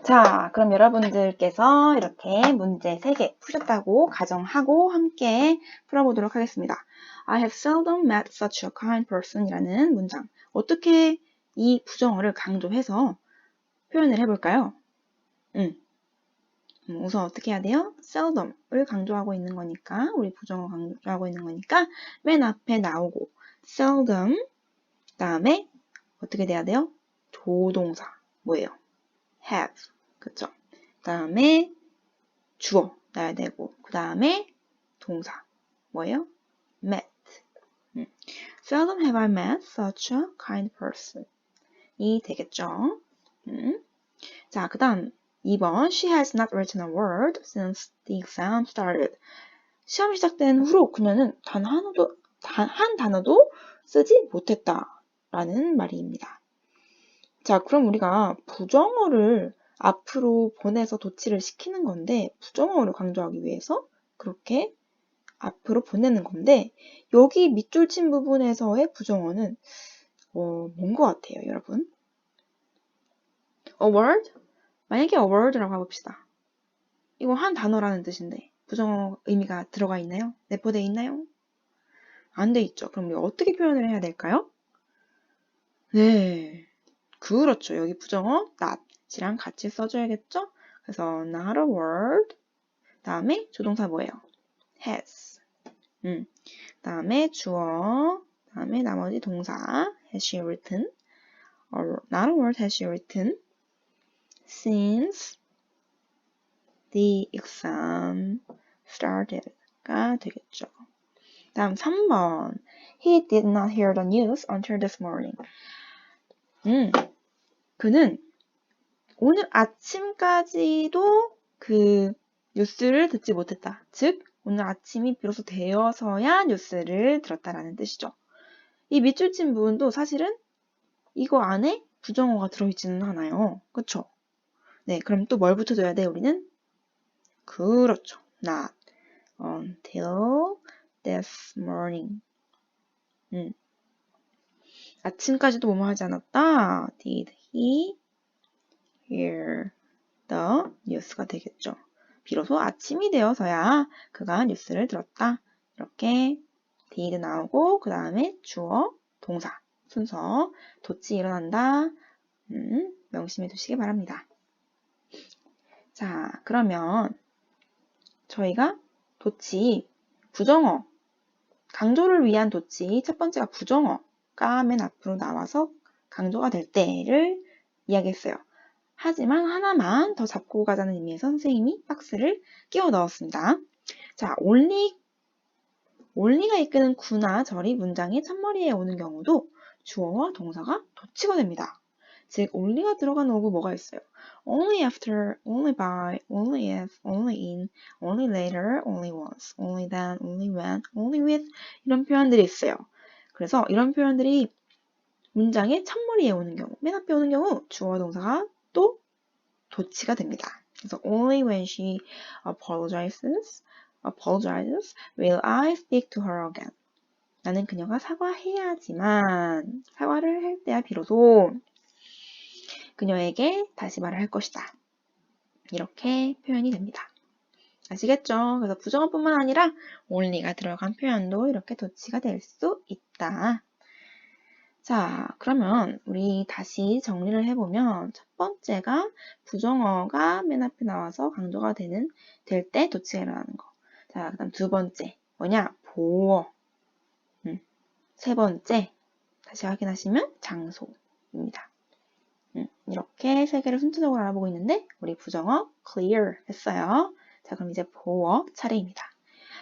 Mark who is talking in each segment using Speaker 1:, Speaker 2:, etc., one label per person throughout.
Speaker 1: 자, 그럼 여러분들께서 이렇게 문제 3개 푸셨다고 가정하고 함께 풀어보도록 하겠습니다. I have seldom met such a kind person 이라는 문장. 어떻게 이 부정어를 강조해서 표현을 해볼까요? 우선 어떻게 해야 돼요? seldom을 강조하고 있는 거니까, 우리 부정어 강조하고 있는 거니까 맨 앞에 나오고 seldom, 그 다음에 어떻게 돼야 돼요? 조동사. 뭐예요? have. 그쵸? 그 다음에 주어 나야 되고, 그 다음에 동사. 뭐예요? met. Seldom have I met such a kind person. 이 되겠죠? 자, 그 다음 2번. She has not written a word since the exam started. 시험이 시작된 후로 그녀는 단 한 단어도 쓰지 못했다. 라는 말입니다. 자, 그럼 우리가 부정어를 앞으로 보내서 도치를 시키는 건데, 부정어를 강조하기 위해서 그렇게 앞으로 보내는 건데, 여기 밑줄 친 부분에서의 부정어는 뭔 것 같아요, 여러분? A word? 만약에 a word라고 해봅시다. 이거 한 단어라는 뜻인데 부정어 의미가 들어가 있나요? 내포되어 있나요? 안 돼 있죠. 그럼 우리가 어떻게 표현을 해야 될까요? 네, 그렇죠. 여기 부정어 not이랑 같이 써줘야겠죠? 그래서 not a word, 다음에 조동사 뭐예요? has. 다음에 주어, 다음에 나머지 동사 has she written, or not a word has she written since the exam started가 되겠죠. 다음 3번. He did not hear the news until this morning. 그는 오늘 아침까지도 그 뉴스를 듣지 못했다. 즉, 오늘 아침이 비로소 되어서야 뉴스를 들었다라는 뜻이죠. 이 밑줄 친 부분도 사실은 이거 안에 부정어가 들어있지는 않아요. 그쵸? 네, 그럼 또 뭘 붙여줘야 돼, 우리는? 그렇죠. Not until this morning. 아침까지도 뭐뭐 하지 않았다. Did he hear the news가 되겠죠. 비로소 아침이 되어서야 그가 뉴스를 들었다. 이렇게 did 나오고 그 다음에 주어, 동사, 순서, 도치 일어난다. 명심해 두시기 바랍니다. 자, 그러면 저희가 도치, 부정어, 강조를 위한 도치, 첫 번째가 부정어가 맨 앞으로 나와서 강조가 될 때를 이야기했어요. 하지만 하나만 더 잡고 가자는 의미에서 선생님이 박스를 끼워 넣었습니다. 자, only가 이끄는 구나 절이 문장의 첫머리에 오는 경우도 주어와 동사가 도치가 됩니다. 즉, only가 들어간 어구 뭐가 있어요? only after, only by, only if, only in, only later, only once, only then, only when, only with 이런 표현들이 있어요. 그래서 이런 표현들이 문장의 첫머리에 오는 경우, 맨 앞에 오는 경우 주어와 동사가 또 도치가 됩니다. 그래서 only when she apologizes will I speak to her again. 나는 그녀가 사과해야지만 사과를 할 때야 비로소 그녀에게 다시 말을 할 것이다. 이렇게 표현이 됩니다. 아시겠죠? 그래서 부정어뿐만 아니라 only가 들어간 표현도 이렇게 도치가 될 수 있다. 자, 그러면 우리 다시 정리를 해보면 첫 번째가 부정어가 맨 앞에 나와서 강조가 될 때 도치가 일어나는 거. 자, 그 다음 두 번째 뭐냐? 보어. 세 번째 다시 확인하시면 장소입니다. 이렇게 세 개를 순서적으로 알아보고 있는데 우리 부정어 clear 했어요. 자, 그럼 이제 보어 차례입니다.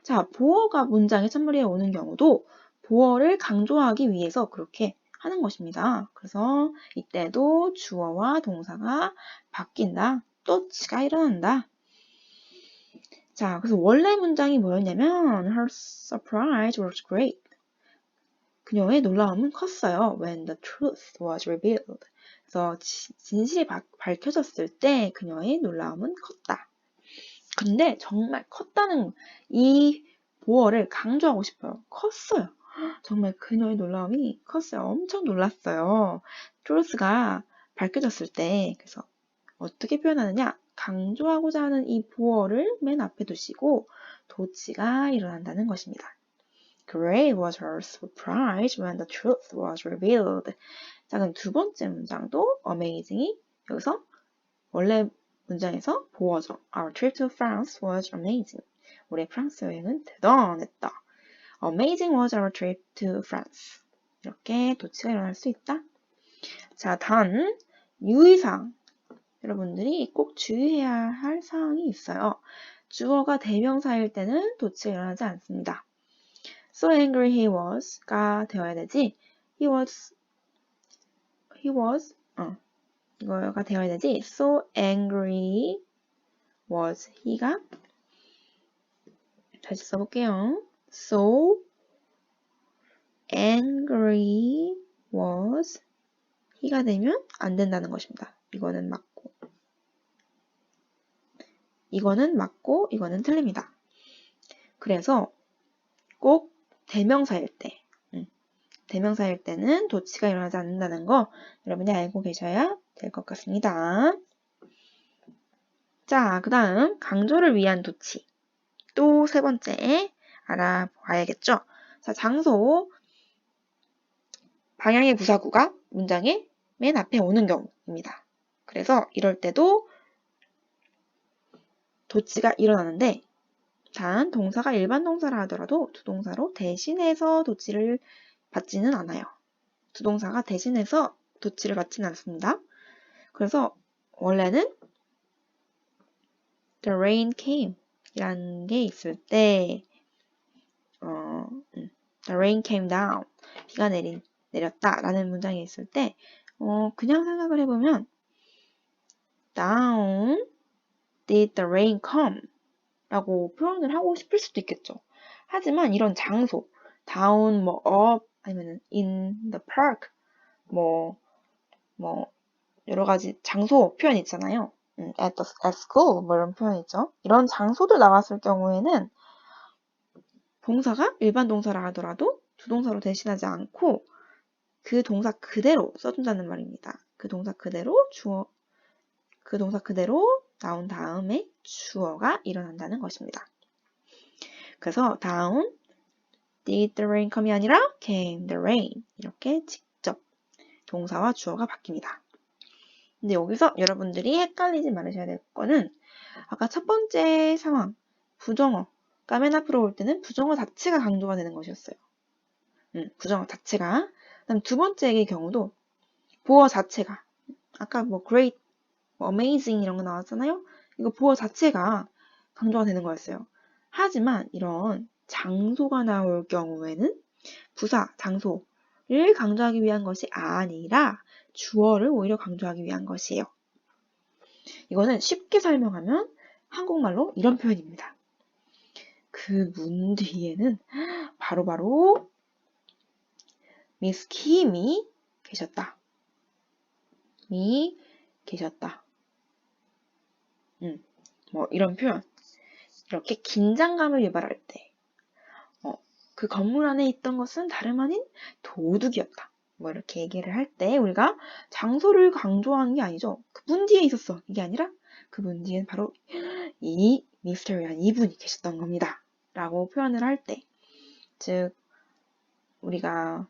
Speaker 1: 자, 보어가 문장의 첫머리에 오는 경우도 보어를 강조하기 위해서 그렇게 하는 것입니다. 그래서 이때도 주어와 동사가 바뀐다. 도치가 일어난다. 자, 그래서 원래 문장이 뭐였냐면 Her surprise was great. 그녀의 놀라움은 컸어요. When the truth was revealed. 그래서 진실이 밝혀졌을 때 그녀의 놀라움은 컸다. 근데 정말 컸다는 이 보어를 강조하고 싶어요. 컸어요. 정말 그녀의 놀라움이 컸어요. 엄청 놀랐어요. 트루스가 밝혀졌을 때. 그래서 어떻게 표현하느냐? 강조하고자 하는 이 보어를 맨 앞에 두시고 도치가 일어난다는 것입니다. Great was her surprise when the truth was revealed. 자, 그럼 두 번째 문장도 amazing이 여기서 원래 문장에서 보어죠. Our trip to France was amazing. 우리의 프랑스 여행은 대단했다. Amazing was our trip to France. 이렇게 도치가 일어날 수 있다. 자, 단 유의사항. 여러분들이 꼭 주의해야 할 사항이 있어요. 주어가 대명사일 때는 도치가 일어나지 않습니다. So angry he was가 되어야 되지. 이거가 되어야 되지. So angry was he가 다시 써볼게요. So angry was he가 되면 안 된다는 것입니다. 이거는 맞고 이거는 틀립니다. 그래서 꼭 대명사일 때는 도치가 일어나지 않는다는 거 여러분이 알고 계셔야 될 것 같습니다. 자, 그 다음 강조를 위한 도치. 또 세 번째 알아봐야겠죠. 자, 장소, 방향의 부사구가 문장의 맨 앞에 오는 경우입니다. 그래서 이럴 때도 도치가 일어나는데 단 동사가 일반 동사라 하더라도 두 동사로 대신해서 도치를 받지는 않아요. 두 동사가 대신해서 도치를 받지는 않습니다. 그래서 원래는 the rain came 이라는 게 있을 때 the rain came down 비가 내렸다 라는 문장이 있을 때 그냥 생각을 해보면 down did the rain come 라고 표현을 하고 싶을 수도 있겠죠. 하지만 이런 장소 down up 아니면 in the park 여러 가지 장소 표현 있잖아요. at school 이런 표현 있죠. 이런 장소들 나왔을 경우에는 동사가 일반 동사라 하더라도 두 동사로 대신하지 않고 그 동사 그대로 써준다는 말입니다. 그 동사 그대로 나온 다음에 주어가 일어난다는 것입니다. 그래서 down did the rain come이 아니라 came the rain 이렇게 직접 동사와 주어가 바뀝니다. 근데 여기서 여러분들이 헷갈리지 말으셔야 될 거는 아까 첫 번째 상황 부정어가 맨 앞으로 올 때는 부정어 자체가 강조가 되는 것이었어요. 부정어 자체가. 그다음 두 번째의 경우도 보어 자체가 아까 great, amazing 이런 거 나왔잖아요. 이거 보어 자체가 강조가 되는 거였어요. 하지만 이런 장소가 나올 경우에는 부사, 장소를 강조하기 위한 것이 아니라 주어를 오히려 강조하기 위한 것이에요. 이거는 쉽게 설명하면 한국말로 이런 표현입니다. 그 문 뒤에는 바로 미스 킴이 계셨다. 이런 표현. 이렇게 긴장감을 유발할 때 그 건물 안에 있던 것은 다름 아닌 도둑이었다. 이렇게 얘기를 할 때 우리가 장소를 강조하는 게 아니죠. 그 문 뒤에 있었어. 이게 아니라 그 문 뒤엔 바로 이 미스터리한 이분이 계셨던 겁니다. 라고 표현을 할 때, 즉 우리가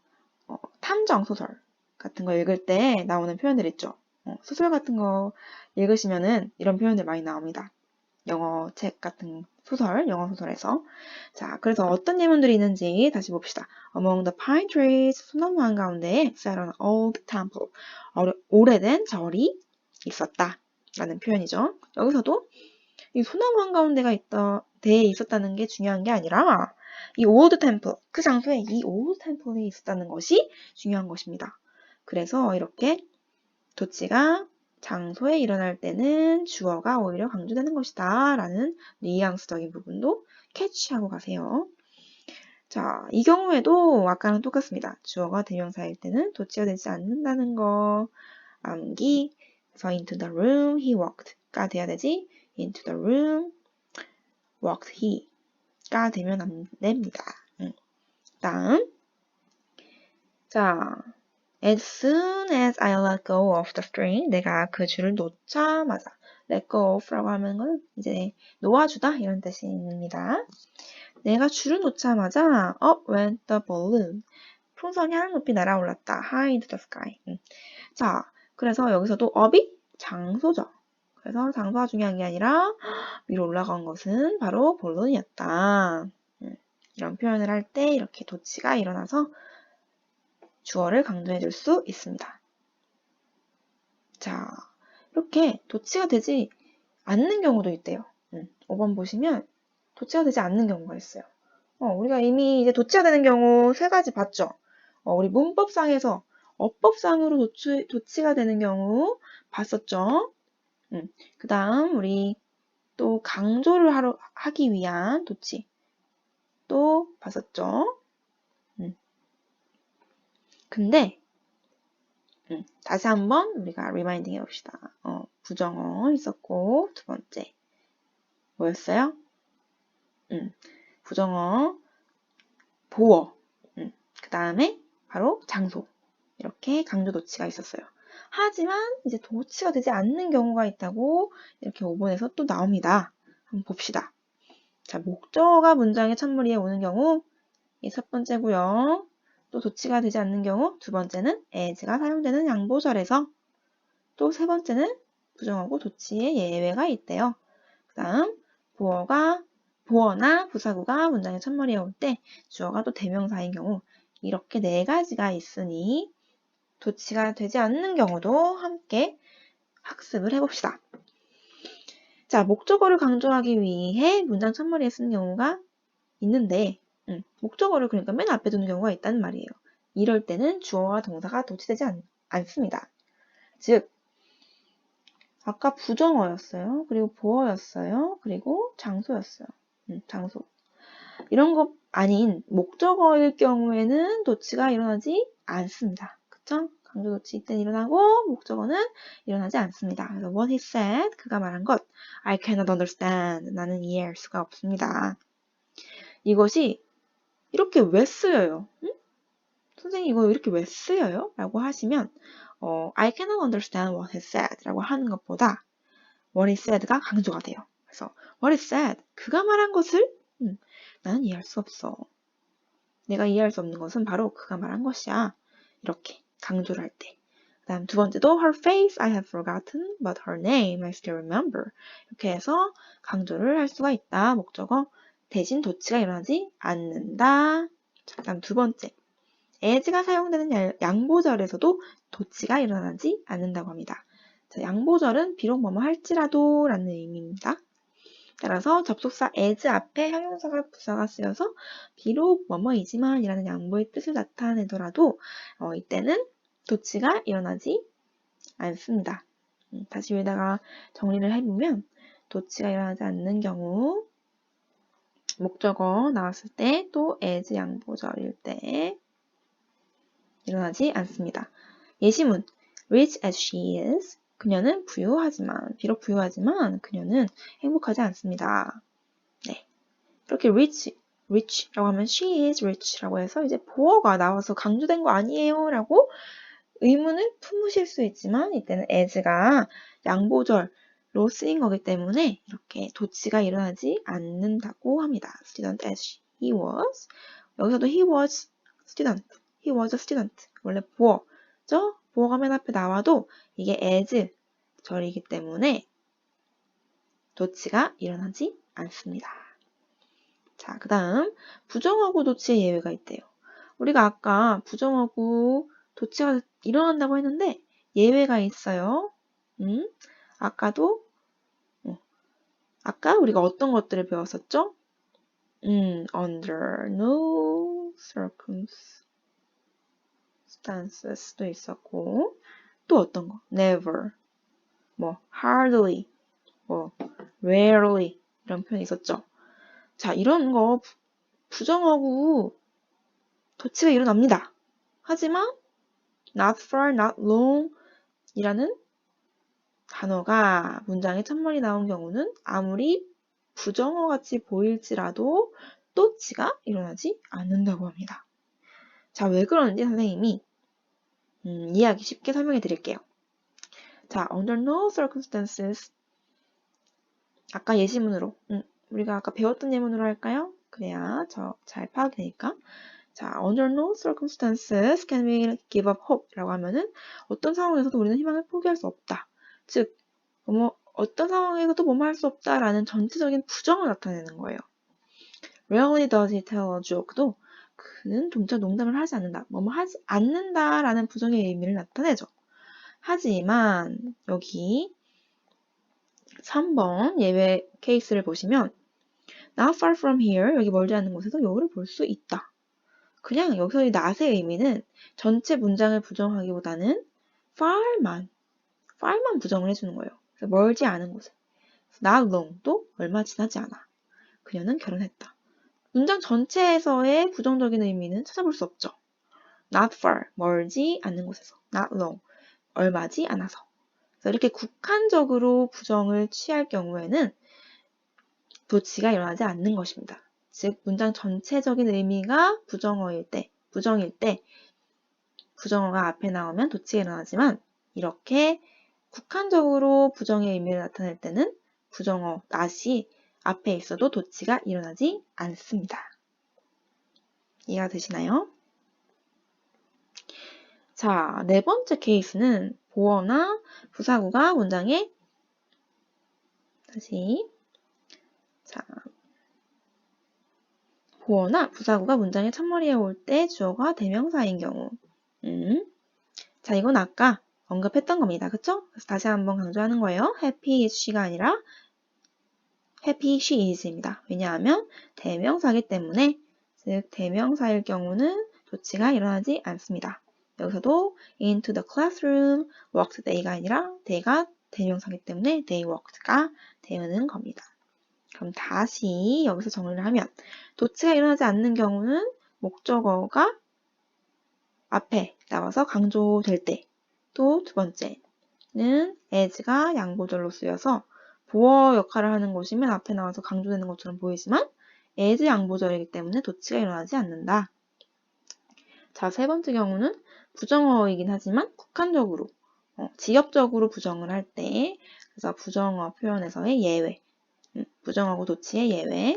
Speaker 1: 탐정 소설 같은 거 읽을 때 나오는 표현들 있죠. 소설 같은 거 읽으시면은 이런 표현들 많이 나옵니다. 영어 책 같은 영어 소설에서. 자, 그래서 어떤 예문들이 있는지 다시 봅시다. Among the pine trees, 소나무 한가운데에 sat an old temple. 오래된 절이 있었다. 라는 표현이죠. 여기서도 이 소나무 한가운데가 대에 있었다는 게 중요한 게 아니라 이 old temple, 그 장소에 이 old temple이 있었다는 것이 중요한 것입니다. 그래서 이렇게 도치가 장소에 일어날 때는 주어가 오히려 강조되는 것이다 라는 뉘앙스적인 부분도 캐치하고 가세요. 자, 이 경우에도 아까랑 똑같습니다. 주어가 대명사일 때는 도치가 되지 않는다는 거 암기. 그래서 into the room he walked가 돼야 되지. into the room walked he가 되면 안 됩니다. 다음. 자, As soon as I let go of the string, 내가 그 줄을 놓자마자 let go of라고 하는 건 이제 놓아주다 이런 뜻입니다. 내가 줄을 놓자마자 up went the balloon. 풍선이 하늘 높이 날아올랐다. high into the sky. 자, 그래서 여기서도 up이 장소죠. 그래서 장소가 중요한 게 아니라 위로 올라간 것은 바로 볼론이었다. 이런 표현을 할 때 이렇게 도치가 일어나서 주어를 강조해 줄 수 있습니다. 자, 이렇게 도치가 되지 않는 경우도 있대요. 5번 보시면 도치가 되지 않는 경우가 있어요. 우리가 이미 이제 도치가 되는 경우 3가지 봤죠? 우리 문법상에서 어법상으로 도치가 되는 경우 봤었죠? 그 다음 우리 또 강조를 하기 위한 도치 또 봤었죠? 근데 다시 한번 우리가 리마인딩 해봅시다. 부정어 있었고 두 번째 뭐였어요? 부정어, 보어, 그 다음에 바로 장소 이렇게 강조 도치가 있었어요. 하지만 이제 도치가 되지 않는 경우가 있다고 이렇게 5번에서 또 나옵니다. 한번 봅시다. 자, 목적어가 문장의 첫머리에 오는 경우 이 첫 번째고요. 또 도치가 되지 않는 경우 두 번째는 as가 사용되는 양보절에서 또 세 번째는 부정어고 도치의 예외가 있대요. 그 다음 보어나 부사구가 문장의 첫머리에 올 때 주어가 또 대명사인 경우 이렇게 4가지가 있으니 도치가 되지 않는 경우도 함께 학습을 해봅시다. 자, 목적어를 강조하기 위해 문장 첫머리에 쓰는 경우가 있는데 목적어를 그러니까 맨 앞에 두는 경우가 있다는 말이에요. 이럴 때는 주어와 동사가 도치되지 않습니다. 즉 아까 부정어였어요. 그리고 보어였어요. 그리고 장소였어요. 장소. 이런 것 아닌 목적어일 경우에는 도치가 일어나지 않습니다. 그쵸? 강조 도치 이때는 일어나고 목적어는 일어나지 않습니다. 그래서 what he said, 그가 말한 것 I cannot understand, 나는 이해할 수가 없습니다. 이것이 이렇게 왜 쓰여요? 선생님 이거 이렇게 왜 쓰여요? 라고 하시면 I cannot understand what he said 라고 하는 것보다 what he said가 강조가 돼요. 그래서 what he said, 그가 말한 것을 나는 이해할 수 없어. 내가 이해할 수 없는 것은 바로 그가 말한 것이야. 이렇게 강조를 할 때. 그 다음 두 번째도 her face I have forgotten, but her name I still remember. 이렇게 해서 강조를 할 수가 있다. 목적어 대신 도치가 일어나지 않는다. 자, 그 다음 두 번째. as가 사용되는 양보절에서도 도치가 일어나지 않는다고 합니다. 자, 양보절은 비록 뭐뭐 할지라도 라는 의미입니다. 따라서 접속사 as 앞에 형용사가 부사가 쓰여서 비록 뭐뭐이지만 이라는 양보의 뜻을 나타내더라도 이때는 도치가 일어나지 않습니다. 다시 여기다가 정리를 해보면 도치가 일어나지 않는 경우 목적어 나왔을 때 또 as 양보절일 때 일어나지 않습니다. 예시문 rich as she is 그녀는 비록 부유하지만 그녀는 행복하지 않습니다. 네. 이렇게 rich라고 하면 she is rich라고 해서 이제 보어가 나와서 강조된 거 아니에요? 라고 의문을 품으실 수 있지만 이때는 as가 양보절로 쓰인 거기 때문에 이렇게 도치가 일어나지 않는다고 합니다. student as he was 여기서도 he was student, he was a student 원래 보어죠? 보어가 맨 앞에 나와도 이게 as 절이기 때문에 도치가 일어나지 않습니다. 자, 그 다음 부정어구 도치의 예외가 있대요. 우리가 아까 부정어구 도치가 일어난다고 했는데 예외가 있어요. 아까 우리가 어떤 것들을 배웠었죠? under no circumstances도 있었고 또 어떤 거? never, hardly, rarely 이런 표현이 있었죠. 자, 이런 거 부정어구 도치가 일어납니다. 하지만 not for, not long 이라는 단어가 문장의 첫머리 나온 경우는 아무리 부정어 같이 보일지라도 도치가 일어나지 않는다고 합니다. 자, 왜 그러는지 선생님이 이해하기 쉽게 설명해 드릴게요. 자, under no circumstances. 아까 예시문으로, 우리가 아까 배웠던 예문으로 할까요? 그래야 저 잘 파악이 되니까. 자, under no circumstances can we give up hope 라고 하면은 어떤 상황에서도 우리는 희망을 포기할 수 없다. 즉, 어떤 상황에서도 뭐뭐 할 수 없다라는 전체적인 부정을 나타내는 거예요. Rarely does he tell a joke도 그는 동작 농담을 하지 않는다. 뭐뭐 하지 않는다라는 부정의 의미를 나타내죠. 하지만 여기 3번 예외 케이스를 보시면 Not far from here, 여기 멀지 않은 곳에서 여우를 볼 수 있다. 그냥 여기서 이 not의 의미는 전체 문장을 부정하기보다는 far만 부정을 해주는 거예요. 그래서 멀지 않은 곳에. Not long도 얼마 지나지 않아. 그녀는 결혼했다. 문장 전체에서의 부정적인 의미는 찾아볼 수 없죠. Not far, 멀지 않는 곳에서. Not long, 얼마지 않아서. 그래서 이렇게 국한적으로 부정을 취할 경우에는 도치가 일어나지 않는 것입니다. 즉, 문장 전체적인 의미가 부정일 때, 부정어가 앞에 나오면 도치가 일어나지만 이렇게 국한적으로 부정의 의미를 나타낼 때는 부정어, not이 앞에 있어도 도치가 일어나지 않습니다. 이해가 되시나요? 자, 네 번째 케이스는 보어나 부사구가 문장에 보어나 부사구가 문장의 첫머리에 올 때 주어가 대명사인 경우. 자, 이건 아까 언급했던 겁니다. 그쵸? 그래서 다시 한번 강조하는 거예요. happy is she가 아니라 happy she is입니다. 왜냐하면 대명사이기 때문에, 즉 대명사일 경우는 도치가 일어나지 않습니다. 여기서도 into the classroom walked they가 아니라 they가 대명사이기 때문에 they walked가 되는 겁니다. 그럼 다시 여기서 정리를 하면 도치가 일어나지 않는 경우는 목적어가 앞에 나와서 강조될 때, 또 두 번째는 as가 양보절로 쓰여서 보어 역할을 하는 것이면 앞에 나와서 강조되는 것처럼 보이지만 as 양보절이기 때문에 도치가 일어나지 않는다. 자, 세 번째 경우는 부정어이긴 하지만 국한적으로, 지역적으로 부정을 할 때, 그래서 부정어 표현에서의 예외, 부정하고 도치의 예외.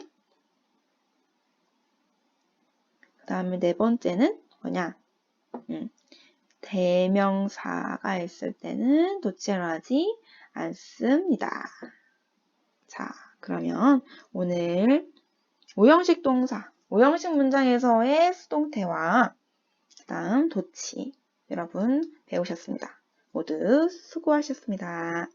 Speaker 1: 그 다음에 네 번째는 뭐냐? 대명사가 있을 때는 도치가 일어나지 않습니다. 자, 그러면 오늘 5형식 동사, 5형식 문장에서의 수동태와 그 다음 도치 여러분 배우셨습니다. 모두 수고하셨습니다.